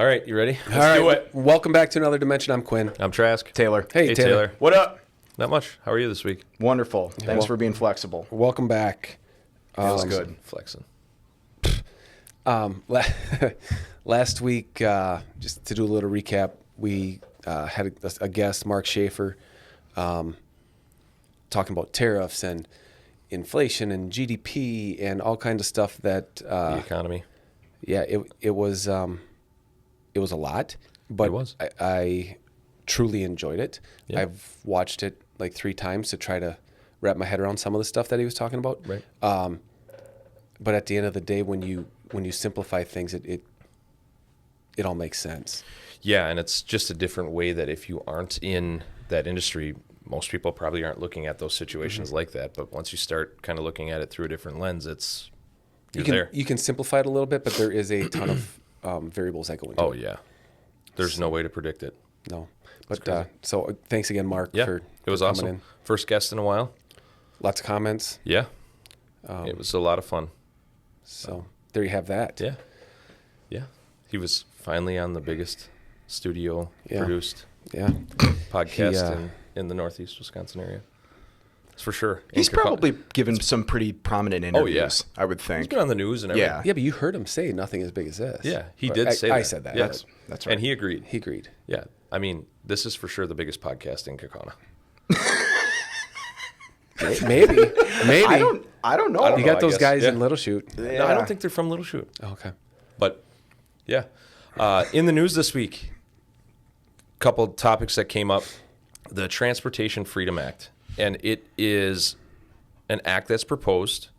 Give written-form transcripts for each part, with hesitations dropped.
All right, you ready? Let's do it. Welcome back to another dimension. I'm Quinn. I'm Trask. Taylor. Hey, Taylor. What up? Not much. How are you this week? Wonderful. Thanks for being flexible. Welcome back. Feels good. Flexing. Last week, just to do a little recap, we had a guest, Mark Schaefer, talking about tariffs and inflation and GDP and all kinds of stuff that The economy. Yeah, it was a lot, but It was. I truly enjoyed it. Yeah. I've watched it like 3 times to try to wrap my head around some of the stuff that he was talking about. Right. But at the end of the day, when you simplify things, it all makes sense. Yeah, and it's just a different way that if you aren't in that industry, most people probably aren't looking at those situations like that. But once you start kind of looking at it through a different lens, You can simplify it a little bit, but there is a ton of variables that go into it. Oh, yeah. There's no way to predict it. No. But so thanks again, Mark, Yeah, for it was coming awesome. in. First guest in a while. Lots of comments. Yeah. It was a lot of fun. So there you have that. Yeah. Yeah. He was finally on the biggest studio produced Yeah. podcast in the Northeast Wisconsin area. That's for sure. He's probably given some pretty prominent interviews, I would He's think. been on the news and everything. Yeah. Yeah, but you heard him say nothing as big as this. Yeah, he Or did say that. I said that. Yes. That's right. And he agreed. He agreed. Yeah. I mean, this is for sure the biggest podcast in Kaukauna. Maybe. I don't know. You got I those guess. guys Yeah. in Little Chute. No, I don't think they're from Little Chute. Oh, okay. But, yeah. In the news this week, a couple topics that came up. The Transportation Freedom Act. And it is an act that's proposed.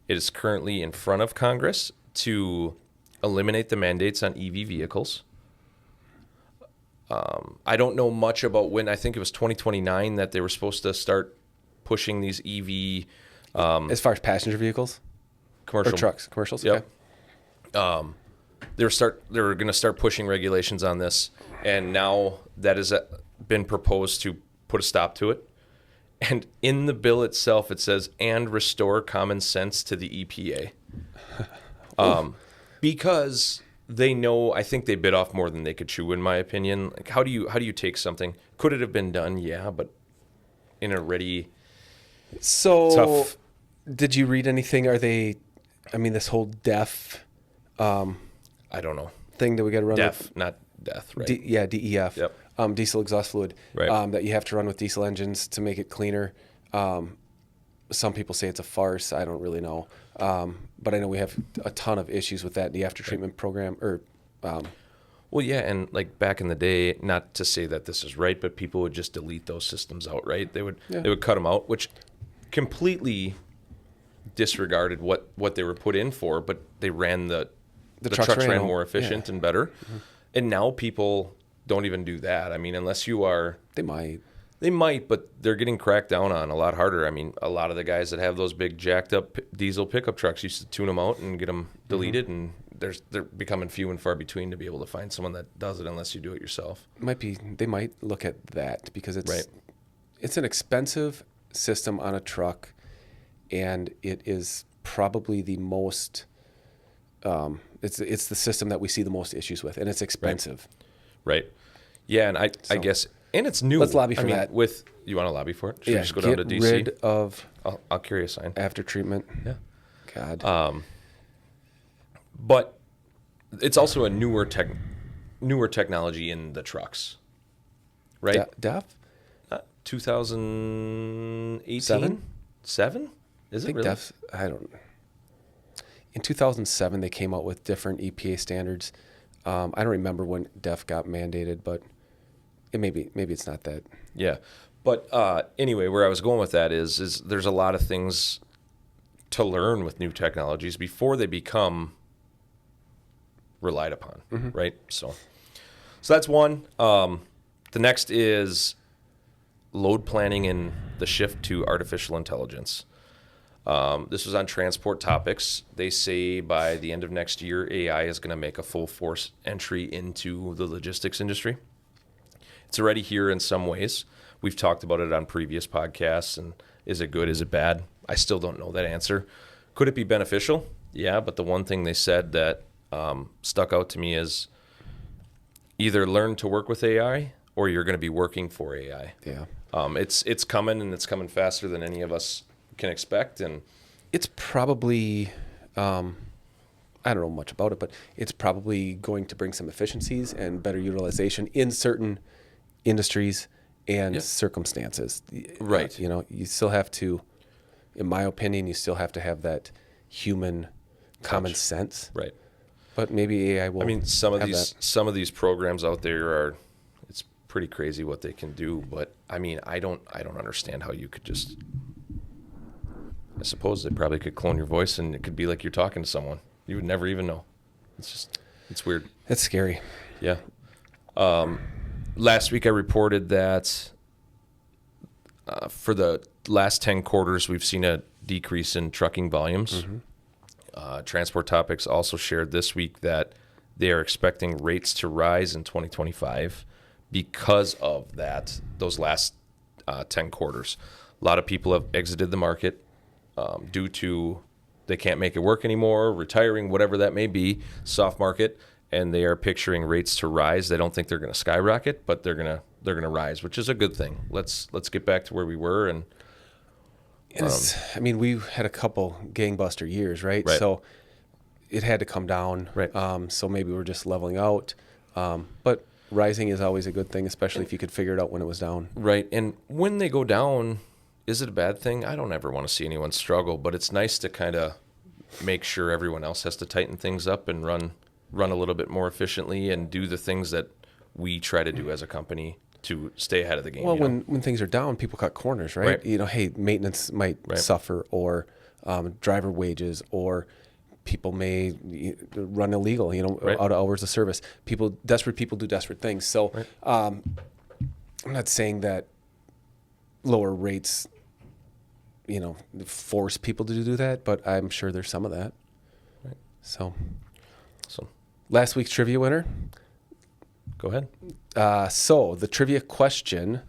It is currently in front of Congress to eliminate the mandates on EV vehicles. I don't know much about when. I think it was 2029 that they were supposed to start pushing these EV As far as passenger vehicles commercial or trucks, commercials. Yep. Okay. They were going to start pushing regulations on this, and now that has been proposed to put a stop to it. And in the bill itself, it says, and restore common sense to the EPA. Because they know, I think they bit off more than they could chew, in my opinion. Like, how do you take something? Could it have been done? Yeah, but in a ready, So, tough. did you read anything? This whole DEF I don't know. thing that we got to run Deaf, not death, right? with? DEF. Yep. Diesel exhaust fluid. Right. That you have to run with diesel engines to make it cleaner. Some people say it's a farce. I don't really know. But I know we have a ton of issues with that in the after treatment program. Well, yeah, and like back in the day, not to say that this is right, but people would just delete those systems out, right? They would cut them out, which completely disregarded what they were put in for, but they ran the trucks ran more efficient and better. Mm-hmm. And now people don't even do that. I mean, unless you are... They might. But they're getting cracked down on a lot harder. I mean, a lot of the guys that have those big jacked up diesel pickup trucks used to tune them out and get them deleted, and they're becoming few and far between to be able to find someone that does it unless you do it yourself. They might look at that because Right. it's an expensive system on a truck, and it is probably the most it's the system that we see the most issues with, and it's expensive. Right. Yeah, and I guess, and it's new. Let's lobby for that. You want to lobby for it? Should we just go get down to DC? rid of I'll carry a sign. after treatment. Yeah. God. But it's also a newer technology in the trucks, right? DEF? 2018? 7? Is I it think really? DEF. I don't. In 2007, they came out with different EPA standards. I don't remember when DEF got mandated, but maybe it's not that. Yeah. But anyway, where I was going with that is there's a lot of things to learn with new technologies before they become relied upon, right? So that's one. The next is load planning and the shift to artificial intelligence. This was on Transport Topics. They say by the end of next year, AI is going to make a full force entry into the logistics industry. It's already here in some ways. We've talked about it on previous podcasts, and is it good, is it bad? I still don't know that answer. Could it be beneficial? Yeah, but the one thing they said that stuck out to me is either learn to work with AI or you're going to be working for AI. Yeah. It's coming, and it's coming faster than any of us can expect. And it's probably, I don't know much about it, but it's probably going to bring some efficiencies and better utilization in certain industries and circumstances. Right. You still have to, in my opinion, you still have to have that human common sense. Right. But maybe AI will. I mean, some of these programs out there are, it's pretty crazy what they can do. But I mean, I don't understand how you could just. I suppose they probably could clone your voice, and it could be like you're talking to someone. You would never even know. It's weird. That's scary. Yeah. Last week I reported that for the last 10 quarters, we've seen a decrease in trucking volumes. Transport Topics also shared this week that they are expecting rates to rise in 2025 because of those last 10 quarters. A lot of people have exited the market due to they can't make it work anymore, retiring, whatever that may be, soft market, and they are picturing rates to rise. They don't think they're going to skyrocket, but they're going to rise, which is a good thing. Let's get back to where we were. And I mean, we had a couple gangbuster years, right? So it had to come down. Right. So maybe we're just leveling out. But rising is always a good thing, especially if you could figure it out when it was down. Right. And when they go down, is it a bad thing? I don't ever want to see anyone struggle, but it's nice to kind of make sure everyone else has to tighten things up and run a little bit more efficiently and do the things that we try to do as a company to stay ahead of the game. Well, when things are down, people cut corners, right? Hey, maintenance might suffer, or driver wages, or people may run illegal, out of hours of service. Desperate people do desperate things. So I'm not saying that lower rates, force people to do that, but I'm sure there's some of that. Right. So last week's trivia winner. Go ahead. So the trivia question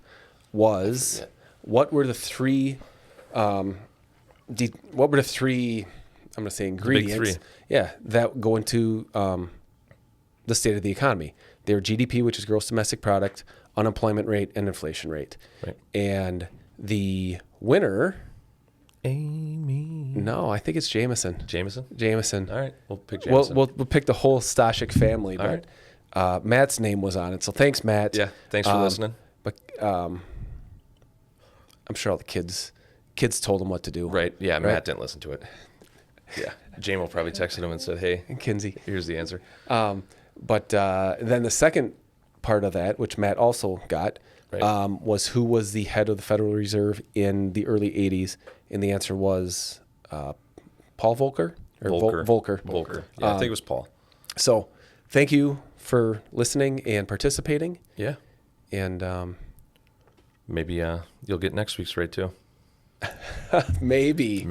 was, what were the three? I'm going to say ingredients. Three. Yeah, that go into the state of the economy. They're GDP, which is gross domestic product, unemployment rate, and inflation rate. Right. And the winner. Amy. No, I think it's Jameson. Jameson? All right. We'll pick Jameson. We'll pick the whole Stashik family, but Matt's name was on it. So thanks, Matt. Yeah, thanks for listening. But I'm sure all the kids told him what to do. Right. Yeah, right? Matt didn't listen to it. Yeah. Jamie probably texted him and said, hey, and Kinsey, here's the answer. But then the second part of that, which Matt also got, was who was the head of the Federal Reserve in the early 80s. And the answer was Paul Volcker? Volcker. Yeah, I think it was Paul. So thank you for listening and participating. Yeah. And maybe you'll get next week's right too. Maybe.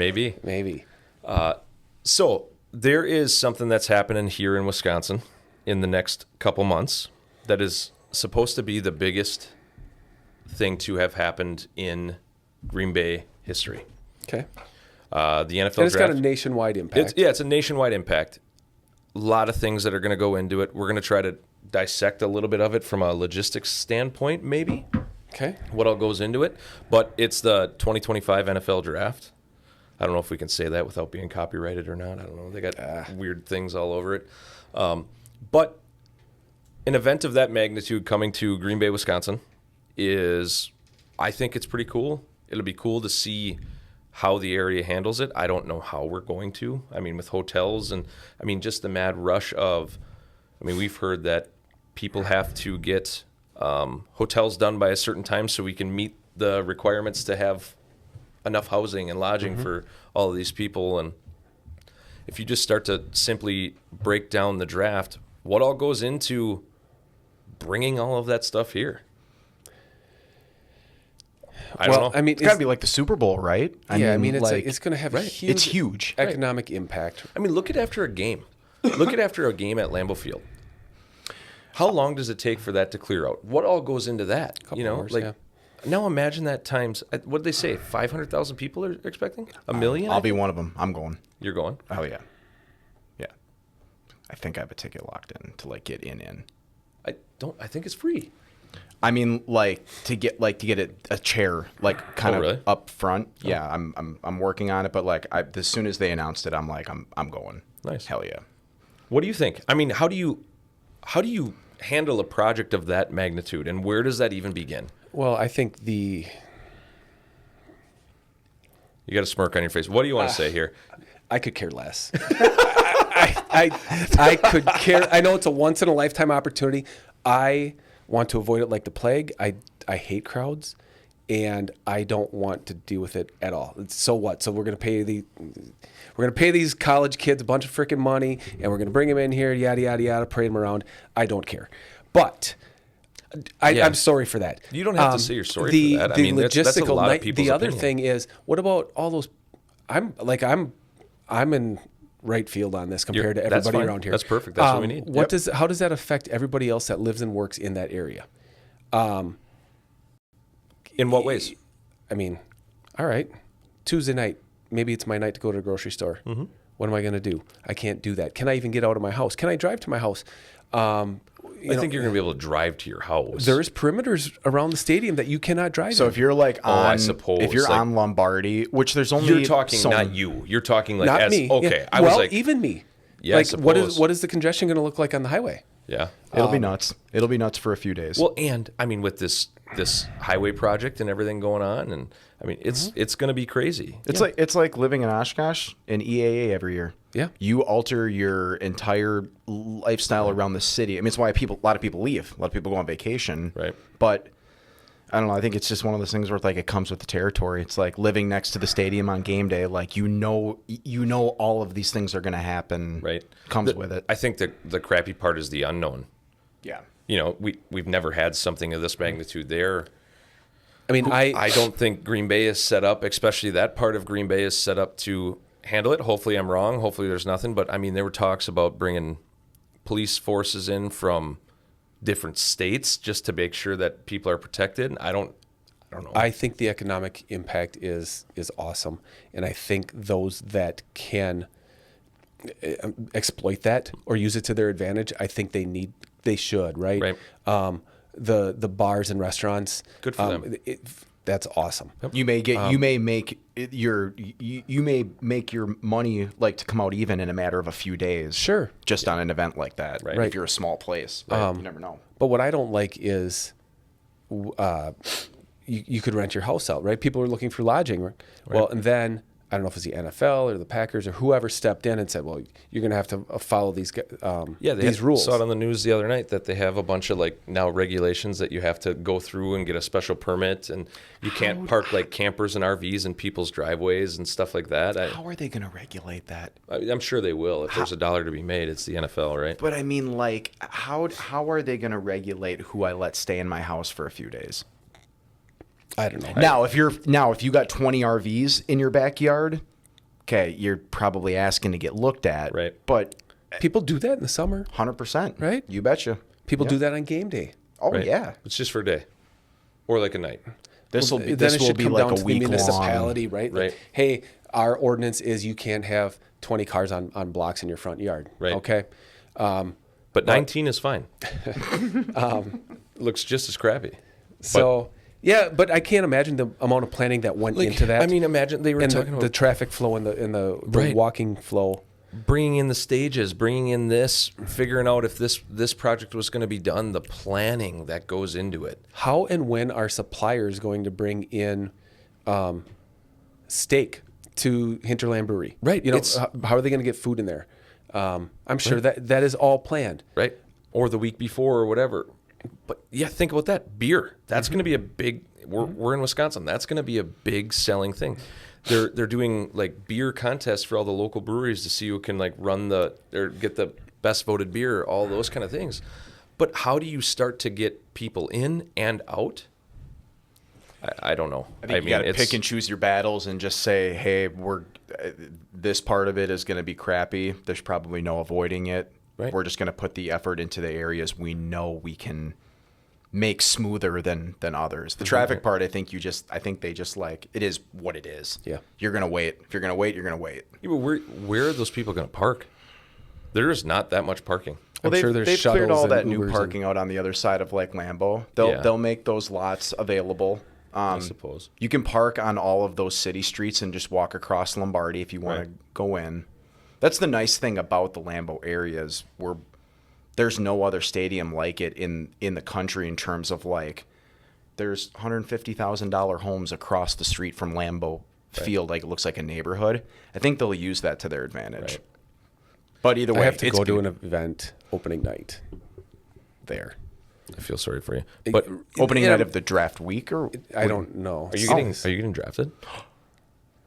So there is something that's happening here in Wisconsin in the next couple months that is supposed to be the biggest thing to have happened in Green Bay history. Okay. The NFL and it's draft, got a nationwide impact. It's a nationwide impact. A lot of things that are going to go into it. We're going to try to dissect a little bit of it from a logistics standpoint, maybe. Okay. What all goes into it. But it's the 2025 NFL draft. I don't know if we can say that without being copyrighted or not. I don't know. They got weird things all over it. But an event of that magnitude coming to Green Bay, Wisconsin I think it's pretty cool. It'll be cool to see how the area handles it. I don't know how we're going to. I mean, with hotels and, just the mad rush of, we've heard that people have to get hotels done by a certain time so we can meet the requirements to have enough housing and lodging for all of these people. And if you just start to simply break down the draft, what all goes into bringing all of that stuff here? I don't know. It's got to be like the Super Bowl, right? It's going to have a huge economic impact. Look at after a game. Look at after a game at Lambeau Field. How long does it take for that to clear out? What all goes into that? Hours, now imagine that times, what did they say? 500,000 people are expecting? A million? I'll be one of them. I'm going. You're going? Oh, yeah. Yeah. I think I have a ticket locked in to get in. I think it's free. I mean, to get a chair, kind of really? up front. Oh. Yeah, I'm working on it, but as soon as they announced it, I'm going. Nice. Hell yeah. What do you think? I mean, how do you handle a project of that magnitude, and where does that even begin? Well, I think you got a smirk on your face. What do you want to say here? I could care less. I could care. I know it's a once in a lifetime opportunity. I want to avoid it like the plague. I hate crowds, and I don't want to deal with it at all. So what? So we're gonna pay these college kids a bunch of freaking money, and we're gonna bring them in here, yada yada yada, parade them around. I don't care, but. I'm sorry for that. You don't have to say you're sorry for that. I mean, that's a lot of people's The other opinion. thing is, what about all those? I'm in right field on this compared to everybody fine. around here. That's perfect. That's what we need. How does that affect everybody else that lives and works in that area? In what ways? I mean, all right, Tuesday night, maybe it's my night to go to the grocery store. Mm-hmm. What am I going to do? I can't do that. Can I even get out of my house? Can I drive to my house? I think you're going to be able to drive to your house. There's perimeters around the stadium that you cannot drive So in. if you're I suppose, if you're on Lombardi, which there's only you're talking not you. You're talking not me. Okay, Yeah. I was even me. Yeah, I suppose. What is the congestion going to look like on the highway? Yeah, it'll be nuts. It'll be nuts for a few days. Well, and I mean, with this highway project and everything going on, and I mean, it's going to be crazy. It's like living in Oshkosh and EAA every year. Yeah, you alter your entire lifestyle around the city. I mean, it's why a lot of people leave. A lot of people go on vacation. Right. But I don't know. I think it's just one of those things where it comes with the territory. It's like living next to the stadium on game day. You know all of these things are going to happen. Right. Comes with it. I think the crappy part is the unknown. Yeah. We've never had something of this magnitude there. I mean, I don't think Green Bay is set up, especially that part of Green Bay is set up to handle it. Hopefully I'm wrong. Hopefully there's nothing. But I mean, there were talks about bringing police forces in from different states just to make sure that people are protected. I don't know. I think the economic impact is awesome, and I think those that can exploit that or use it to their advantage, I think they should, right? Right. The bars and restaurants, good for them. That's awesome. Yep. You may make your money to come out even in a matter of a few days. Sure. Just on an event like that. Right. If you're a small place, right? You never know. But what I don't like is, you could rent your house out, right? People are looking for lodging, right? Well, and then I don't know if it's the NFL or the Packers or whoever stepped in and said, well, you're going to have to follow these these rules. Saw it on the news the other night that they have a bunch of now regulations that you have to go through and get a special permit, and you can't park campers and RVs in people's driveways and stuff like that. How are they going to regulate that? I'm sure they will. If there's $1 to be made, it's the NFL, right? But I mean, how are they going to regulate who I let stay in my house for a few days? I don't know. Now, if you got 20 RVs in your backyard, okay, you're probably asking to get looked at. Right. But people do that in the summer. 100%. Right? You betcha. People do that on game day. Oh, right? yeah. It's just for a day or a night. This will Then be it should come like down a to the week municipality, long. right? Right. Hey, our ordinance is you can't have 20 cars on blocks in your front yard. Right. Okay. But 19 is fine. Looks just as crappy. So, yeah, but I can't imagine the amount of planning that went into that. I mean, imagine they were and talking about the traffic flow and the Right. walking flow. bringing in the stages, bringing in this, figuring out if this project was going to be done, the planning that goes into it. How and when are suppliers going to bring in steak to Hinterland Brewery? Right. You know, how are they going to get food in there? I'm sure that is all planned. Right. Or the week before or whatever. But yeah, think about that. Beer. That's going to be a big, we're in Wisconsin. That's going to be a big selling thing. They're doing like beer contests for all the local breweries to see who can like get the best voted beer, all those kind of things. But how do you start to get people in and out? I don't know. I think you got to pick and choose your battles and just say, hey, this part of it is going to be crappy. There's probably no avoiding it. Right. We're just going to put the effort into the areas we know we can make smoother than others. The traffic part, I think they just like, it is what it is. Yeah. You're going to wait. If you're going to wait, you're going to wait. Yeah, but where are those people going to park? There is not that much parking. Well, I'm sure there's they've cleared shuttles all and that new Ubers parking out on the other side of like Lambeau. Yeah. They'll make those lots available. I suppose. You can park on all of those city streets and just walk across Lombardi if you want to Right. go in. That's the nice thing about the Lambeau areas where there's no other stadium like it in the country in terms of like there's $150,000 homes across the street from Lambeau Field. Like it looks like a neighborhood. I think they'll use that to their advantage. Right. But either way, I have to it's go to good. an event opening night there. I feel sorry for you. But Opening Yeah, night of the draft week, or I don't know. are you getting drafted?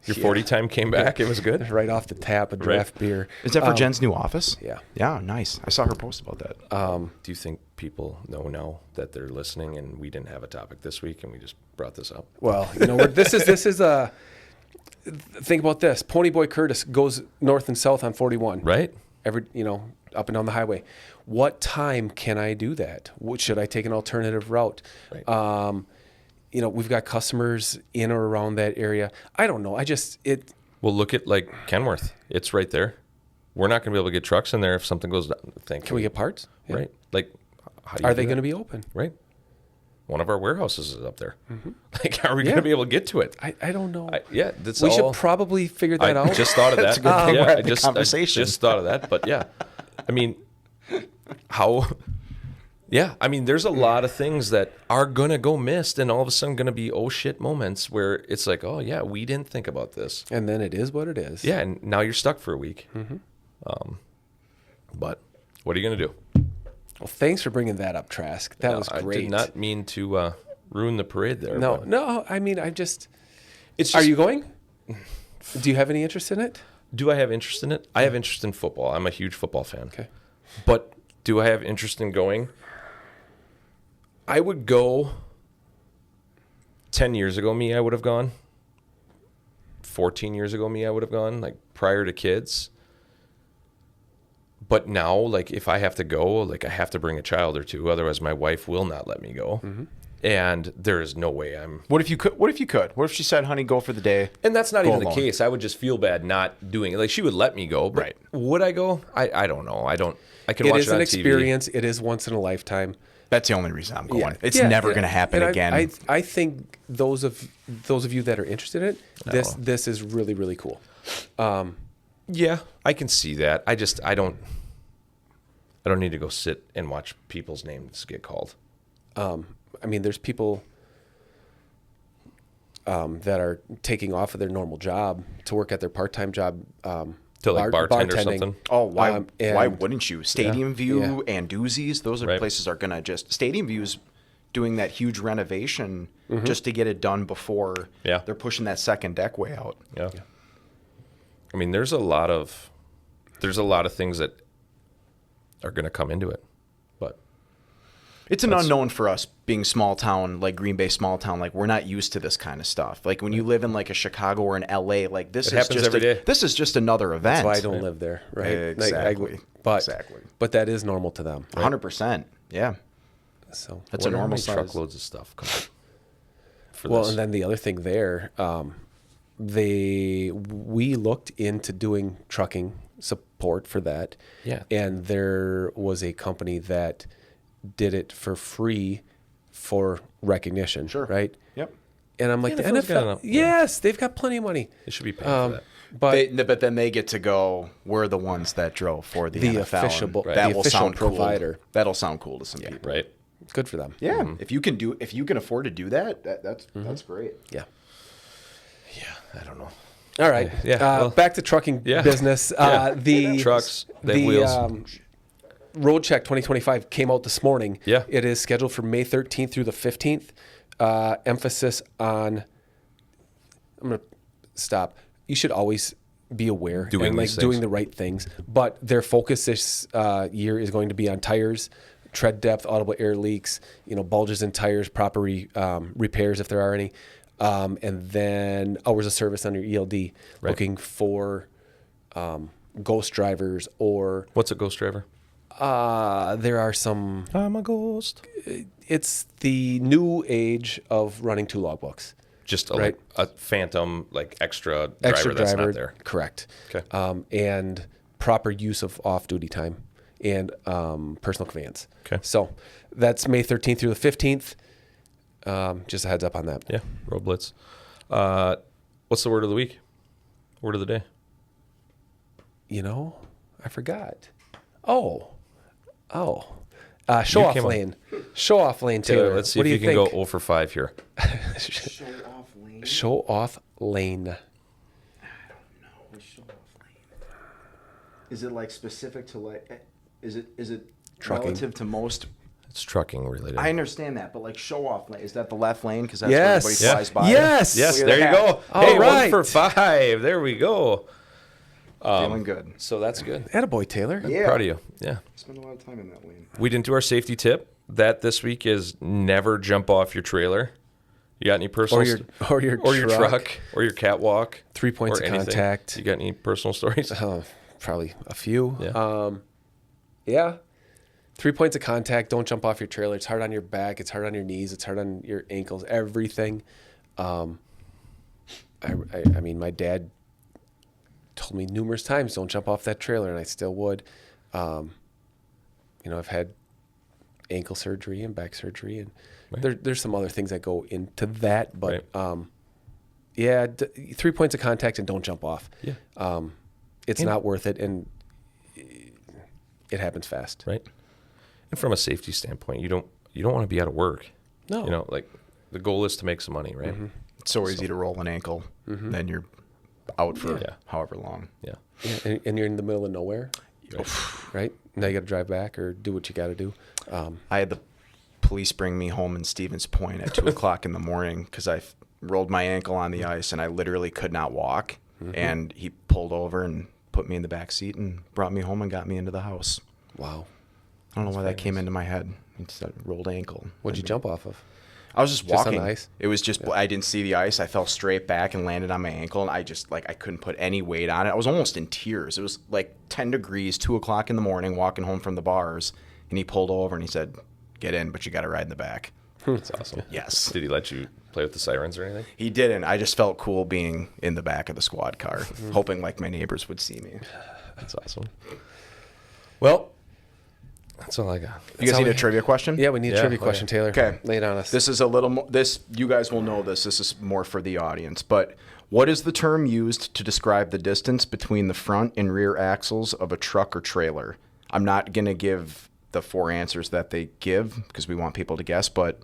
Your 40 time came back. It was good. Right off the tap, a draft beer. is that for Jen's new office? Yeah. Yeah, nice. I saw her post about that. Do you think people know now that they're listening and we didn't have a topic this week and we just brought this up? Well, this is a. Think about this. Ponyboy Curtis goes north and south on 41. Right? Up and down the highway. What time can I do that? Should I take an alternative route? Right. We've got customers in or around that area. I don't know. Well, look at like Kenworth. It's right there. We're not going to be able to get trucks in there if something goes down. Can we get parts? Yeah. Right. Like, how do you Are do they that? going to be open? Right. One of our warehouses is up there. Like, how are we going to be able to get to it? I don't know. That's we all. should probably figure that I out. just thought of that. That's a good thing we're having I the conversation. just thought of that. But yeah, I mean, how? Yeah, I mean, there's a lot of things that are gonna go missed, and all of a sudden gonna be oh shit moments where it's like, oh yeah, we didn't think about this. And then it is what it is. Yeah, and now you're stuck for a week. But what are you gonna do? Well, thanks for bringing that up, Trask. That was great. I did not mean to ruin the parade there. No, but no. I mean, it's Are just, you going? Do you have any interest in it? Do I have interest in it? I have interest in football. I'm a huge football fan. Okay. But do I have interest in going? I would go 10 years ago, me, I would have gone. 14 years ago, me, I would have gone, like prior to kids. But now, like if I have to go, like I have to bring a child or two. Otherwise, my wife will not let me go. And there is no way I'm... What if you could? What if she said, honey, go for the day? And that's not Go even the alone. case. I would just feel bad not doing it. Like she would let me go, but Right. would I go? I don't know. I can It watch is it on an TV. experience. It is once in a lifetime. That's the only reason I'm going. Yeah. It's Yeah, never yeah. going to happen And again. I think those of you that are interested in it, this is really, really cool. Yeah, I can see that. I don't need to go sit and watch people's names get called. I mean, there's people that are taking off of their normal job to work at their part-time job. To like bartend or bartending. something. Oh, why and- wouldn't you? Stadium View and Doozies, those are Right. places are going to just... Stadium View's doing that huge renovation just to get it done before Yeah. they're pushing that second deck way out. Yeah. I mean, there's a lot of things that are going to come into it, but It's an unknown for us being small town, like Green Bay small town. Like we're not used to this kind of stuff. Like when you live in like a Chicago or an LA, like this It is happens just every day. this is just another event. That's why I don't live there, right? Exactly. Exactly. But that is normal to them. 100%. Yeah. So That's wonder a how normal many size. truckloads of stuff come out for well, this. and then the other thing there, we looked into doing trucking support for that. Yeah. And there was a company that did it for free for recognition. Sure. Right. Yep. And I'm like, the NFL's got NFL, enough- yes, they've got plenty of money. They should be paying for that. But But then they get to go. We're the ones that drove for the NFL. official, and Right. that the will official sound provider. Cool. That'll sound cool to some people. Right? Good for them. Yeah. If you can afford to do that, that's great. Yeah. Yeah, I don't know. All right. Yeah, well, back to trucking yeah. business. Yeah. The Trucks, they have wheels. Road Check 2025 came out this morning. Yeah. It is scheduled for May 13th through the 15th. Emphasis on. I'm gonna stop. You should always be aware Doing and these doing things. the right things. But their focus this year is going to be on tires, tread depth, audible air leaks, bulges in tires, proper repairs if there are any, and then hours of service on your ELD. Right. Looking for ghost drivers or What's a ghost driver? there are some. I'm a ghost. It's the new age of running two logbooks. Just Right. a phantom, like extra Extra driver that's driver, not there. correct. Okay. And proper use of off-duty time and personal conveyance. Okay. So that's May 13th through the 15th. Just a heads up on that. Yeah, Road Blitz. What's the word of the week? Word of the day? I forgot. Show off came up- lane. Show off lane, Taylor. Let's see what if do you can think? go 0 for 5 here. Show off lane. Show off lane. I don't know. Show off lane. Is it like specific to like? Is it Trucking. relative to most? It's trucking related. I understand that, but like show off lane, is that the left lane? Because that's Yes. where everybody flies by. Yes. Yes, Look at there you that. go. All Hey, right. 1 for 5. There we go. Feeling good. So that's good. Attaboy, Taylor. Yeah. Proud of you. Yeah. Spend a lot of time in that lane. We didn't do our safety tip. That this week is never jump off your trailer. You got any personal Or your truck or your catwalk? 3 points or of anything? contact. You got any personal stories? Probably a few. Yeah. Yeah. 3 points of contact. Don't jump off your trailer. It's hard on your back. It's hard on your knees. It's hard on your ankles. Everything. I mean, my dad told me numerous times, don't jump off that trailer, and I still would. I've had ankle surgery and back surgery, and there's some other things that go into that. But yeah, 3 points of contact and don't jump off. Yeah. It's not worth it, and it happens fast. Right. And from a safety standpoint, you don't want to be out of work. No. Like the goal is to make some money, right? Mm-hmm. It's so easy to roll an ankle, then you're out for Yeah. however long. Yeah. Yeah, and you're in the middle of nowhere, right? Now you got to drive back or do what you got to do. I had the police bring me home in Stevens Point at 2 o'clock in the morning because I rolled my ankle on the ice and I literally could not walk. And he pulled over and put me in the back seat and brought me home and got me into the house. Wow. I don't know why that came into my head. It's a rolled ankle. What'd you jump off of? I was just Just on walking. the ice? It was just I didn't see the ice. I fell straight back and landed on my ankle, and I just I couldn't put any weight on it. I was almost in tears. It was like 10 degrees, 2 o'clock in the morning, walking home from the bars, and he pulled over and he said, "Get in, but you got to ride in the back." That's awesome. Yes. Did he let you play with the sirens or anything? He didn't. I just felt cool being in the back of the squad car, hoping like my neighbors would see me. That's awesome. Well, that's all I got. You guys need a trivia question? Yeah, we need a Yeah, trivia okay. question, Taylor. Okay. Lay it on us. This is a little more, you guys will know this. This is more for the audience. But what is the term used to describe the distance between the front and rear axles of a truck or trailer? I'm not going to give the 4 answers that they give because we want people to guess, but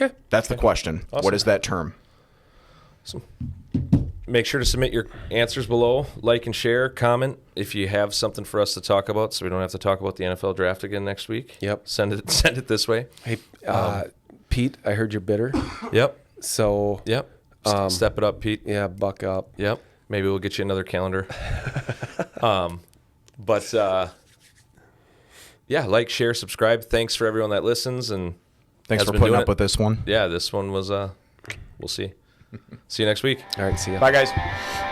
Okay. that's the question. Awesome. What is that term? So make sure to submit your answers below. Like and share. Comment if you have something for us to talk about, so we don't have to talk about the NFL draft again next week. Yep. Send it this way. Hey, Pete, I heard you're bitter. Yep. So, Yep. Step it up, Pete. yeah, buck up. Yep. Maybe we'll get you another calendar. But yeah, like, share, subscribe. Thanks for everyone that listens, and Thanks has for been putting doing up it. with this one. Yeah, this one was we'll see. See you next week. All right, see ya. Bye, guys.